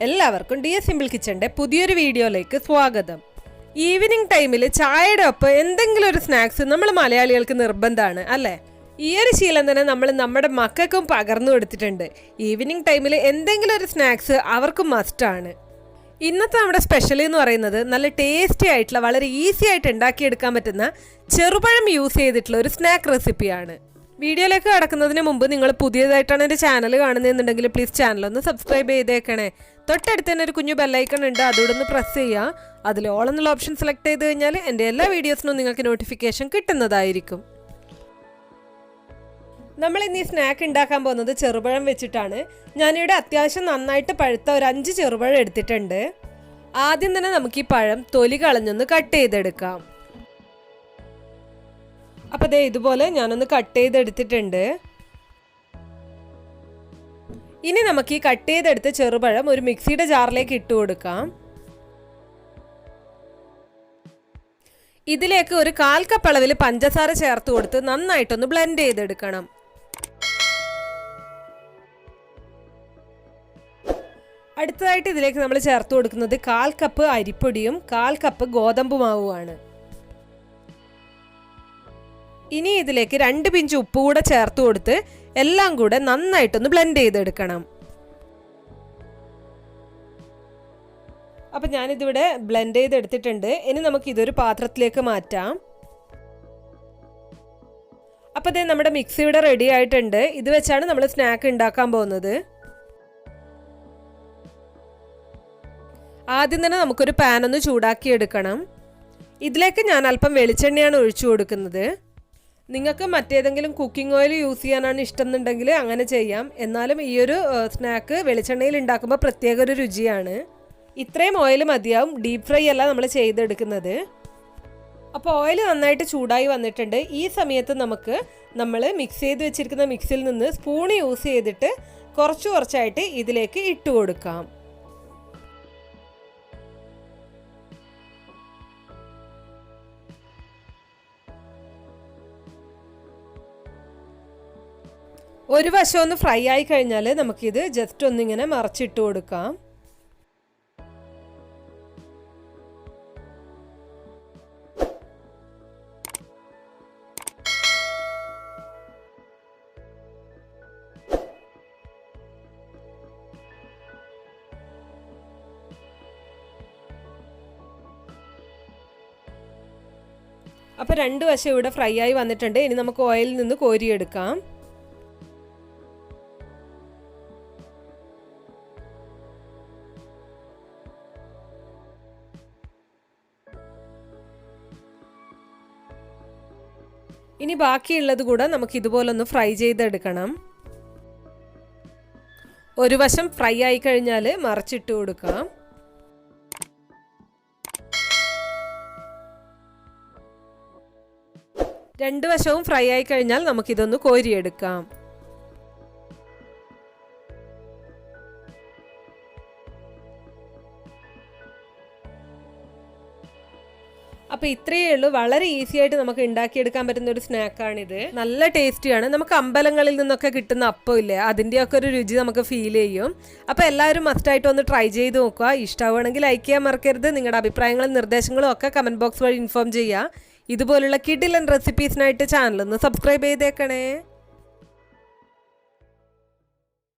എല്ലാവർക്കും dear simple കിച്ചന്റെ പുതിയൊരു വീഡിയോയിലേക്ക് സ്വാഗതം. ഈവനിങ് ടൈമിൽ ചായയുടെ ഒപ്പം എന്തെങ്കിലും ഒരു സ്നാക്സ് നമ്മൾ മലയാളികൾക്ക് നിർബന്ധമാണ് അല്ലേ? ഈ ഒരു ശീലം തന്നെ നമ്മൾ നമ്മുടെ മക്കൾക്കും പകർന്നു കൊടുത്തിട്ടുണ്ട്. ഈവനിങ് ടൈമിൽ എന്തെങ്കിലും ഒരു സ്നാക്സ് അവർക്കും മസ്റ്റാണ്. ഇന്നത്തെ നമ്മുടെ സ്പെഷ്യൽ എന്ന് പറയുന്നത് നല്ല ടേസ്റ്റി ആയിട്ടുള്ള വളരെ ഈസി ആയിട്ട് ഉണ്ടാക്കിയെടുക്കാൻ പറ്റുന്ന ചെറുപഴം യൂസ് ചെയ്തിട്ടുള്ള ഒരു സ്നാക്ക് റെസിപ്പിയാണ്. വീഡിയോയിലേക്ക് കടക്കുന്നതിന് മുമ്പ് നിങ്ങൾ പുതിയതായിട്ടാണ് എൻ്റെ ചാനൽ കാണുന്നതെന്നുണ്ടെങ്കിൽ പ്ലീസ് ചാനലൊന്ന് സബ്സ്ക്രൈബ് ചെയ്തേക്കണേ. തൊട്ടടുത്ത് തന്നെ ഒരു കുഞ്ഞു ബെല്ലൈക്കൺ ഉണ്ട്, അതുകൂടെ ഒന്ന് പ്രസ് ചെയ്യുക. അതിൽ ഓൾ എന്നുള്ള ഓപ്ഷൻ സെലക്ട് ചെയ്ത് കഴിഞ്ഞാൽ എൻ്റെ എല്ലാ വീഡിയോസിനും നിങ്ങൾക്ക് നോട്ടിഫിക്കേഷൻ കിട്ടുന്നതായിരിക്കും. നമ്മൾ ഇന്ന് ഈ സ്നാക്ക് ഉണ്ടാക്കാൻ പോകുന്നത് ചെറുപഴം വെച്ചിട്ടാണ്. ഞാനിവിടെ അത്യാവശ്യം നന്നായിട്ട് പഴുത്ത ഒരു 5 ചെറുപഴം എടുത്തിട്ടുണ്ട്. ആദ്യം തന്നെ നമുക്ക് ഈ പഴം തൊലി കളഞ്ഞൊന്ന് കട്ട് ചെയ്തെടുക്കാം. അപ്പോൾ ദേ ഇതുപോലെ ഞാനൊന്ന് കട്ട് ചെയ്തെടുത്തിട്ടുണ്ട്. ഇനി നമുക്ക് ഈ കട്ട് ചെയ്തെടുത്ത ചെറുപഴം ഒരു മിക്സിയുടെ ജാറിലേക്ക് ഇട്ട് കൊടുക്കാം. ഇതിലേക്ക് ഒരു 1/4 കപ്പ് അളവിൽ പഞ്ചസാര ചേർത്ത് കൊടുത്ത് നന്നായിട്ടൊന്ന് ബ്ലെൻഡ് ചെയ്തെടുക്കണം. അടുത്തതായിട്ട് ഇതിലേക്ക് നമ്മൾ ചേർത്ത് കൊടുക്കുന്നത് 1/4 കപ്പ് അരിപ്പൊടിയും 1/4 കപ്പ് ഗോതമ്പ് മാവുമാണ്. ഇനി ഇതിലേക്ക് 2 പിഞ്ച് ഉപ്പ് കൂടെ ചേർത്ത് കൊടുത്ത് എല്ലാം കൂടെ നന്നായിട്ടൊന്ന് ബ്ലെൻഡ് ചെയ്തെടുക്കണം. അപ്പം ഞാനിതിവിടെ ബ്ലെൻഡ് ചെയ്തെടുത്തിട്ടുണ്ട്. ഇനി നമുക്ക് ഇതൊരു പാത്രത്തിലേക്ക് മാറ്റാം. അപ്പം അതേ നമ്മുടെ മിക്സി ഇവിടെ റെഡി ആയിട്ടുണ്ട്. ഇത് വെച്ചാണ് നമ്മൾ സ്നാക്ക് ഉണ്ടാക്കാൻ പോകുന്നത്. ആദ്യം തന്നെ നമുക്കൊരു പാൻ ഒന്ന് ചൂടാക്കി എടുക്കണം. ഇതിലേക്ക് ഞാൻ അല്പം വെളിച്ചെണ്ണയാണ് ഒഴിച്ചു കൊടുക്കുന്നത്. നിങ്ങൾക്ക് മറ്റേതെങ്കിലും കുക്കിംഗ് ഓയിൽ യൂസ് ചെയ്യാനാണ് ഇഷ്ടം എന്നുണ്ടെങ്കിൽ അങ്ങനെ ചെയ്യാം. എന്നാലും ഈ ഒരു സ്നാക്ക് വെളിച്ചെണ്ണയിൽ ഉണ്ടാക്കുമ്പോൾ പ്രത്യേക ഒരു രുചിയാണ്. ഇത്രയും ഓയിൽ മതിയാവും, ഡീപ്പ് ഫ്രൈ അല്ല നമ്മൾ ചെയ്തെടുക്കുന്നത്. അപ്പോൾ ഓയിൽ നന്നായിട്ട് ചൂടായി വന്നിട്ടുണ്ട്. ഈ സമയത്ത് നമ്മൾ മിക്സ് ചെയ്ത് വെച്ചിരിക്കുന്ന മിക്സിയിൽ നിന്ന് സ്പൂൺ യൂസ് ചെയ്തിട്ട് കുറച്ചായിട്ട് ഇതിലേക്ക് ഇട്ട് കൊടുക്കാം. ഒരു വശം ഒന്ന് ഫ്രൈ ആയി കഴിഞ്ഞാൽ നമുക്കിത് ജസ്റ്റ് ഒന്നിങ്ങനെ മറച്ചിട്ട് കൊടുക്കാം. അപ്പോൾ 2 വശം ഇവിടെ ഫ്രൈ ആയി വന്നിട്ടുണ്ട്. ഇനി നമുക്ക് ഓയിലിൽ നിന്ന് കോരിയെടുക്കാം. ഇനി ബാക്കിയുള്ളത് കൂടെ നമുക്ക് ഇതുപോലെ ഒന്ന് ഫ്രൈ ചെയ്തെടുക്കണം. ഒരു വശം ഫ്രൈ ആയി കഴിഞ്ഞാൽ മറിച്ചിട്ട് കൊടുക്കാം. രണ്ട് വശവും ഫ്രൈ ആയി കഴിഞ്ഞാൽ നമുക്കിതൊന്ന് കോരിയെടുക്കാം. അപ്പോൾ ഇത്രയേ ഉള്ളൂ. വളരെ ഈസി ആയിട്ട് നമുക്ക് ഉണ്ടാക്കിയെടുക്കാൻ പറ്റുന്ന ഒരു സ്നാക്കാണിത്. നല്ല ടേസ്റ്റിയാണ്. നമുക്ക് അമ്പലങ്ങളിൽ നിന്നൊക്കെ കിട്ടുന്ന അപ്പം ഇല്ലേ, അതിൻ്റെയൊക്കെ ഒരു രുചി നമുക്ക് ഫീൽ ചെയ്യും. അപ്പോൾ എല്ലാവരും മസ്റ്റായിട്ട് ഒന്ന് ട്രൈ ചെയ്ത് നോക്കുക. ഇഷ്ടമാവുകയാണെങ്കിൽ ലൈക്ക് ചെയ്യാൻ മറക്കരുത്. നിങ്ങളുടെ അഭിപ്രായങ്ങളും നിർദ്ദേശങ്ങളും ഒക്കെ കമൻറ്റ് ബോക്സ് വഴി ഇൻഫോം ചെയ്യുക. ഇതുപോലുള്ള കിഡിലൻ റെസിപ്പീസിനായിട്ട് ചാനലൊന്ന് സബ്സ്ക്രൈബ് ചെയ്തേക്കണേ.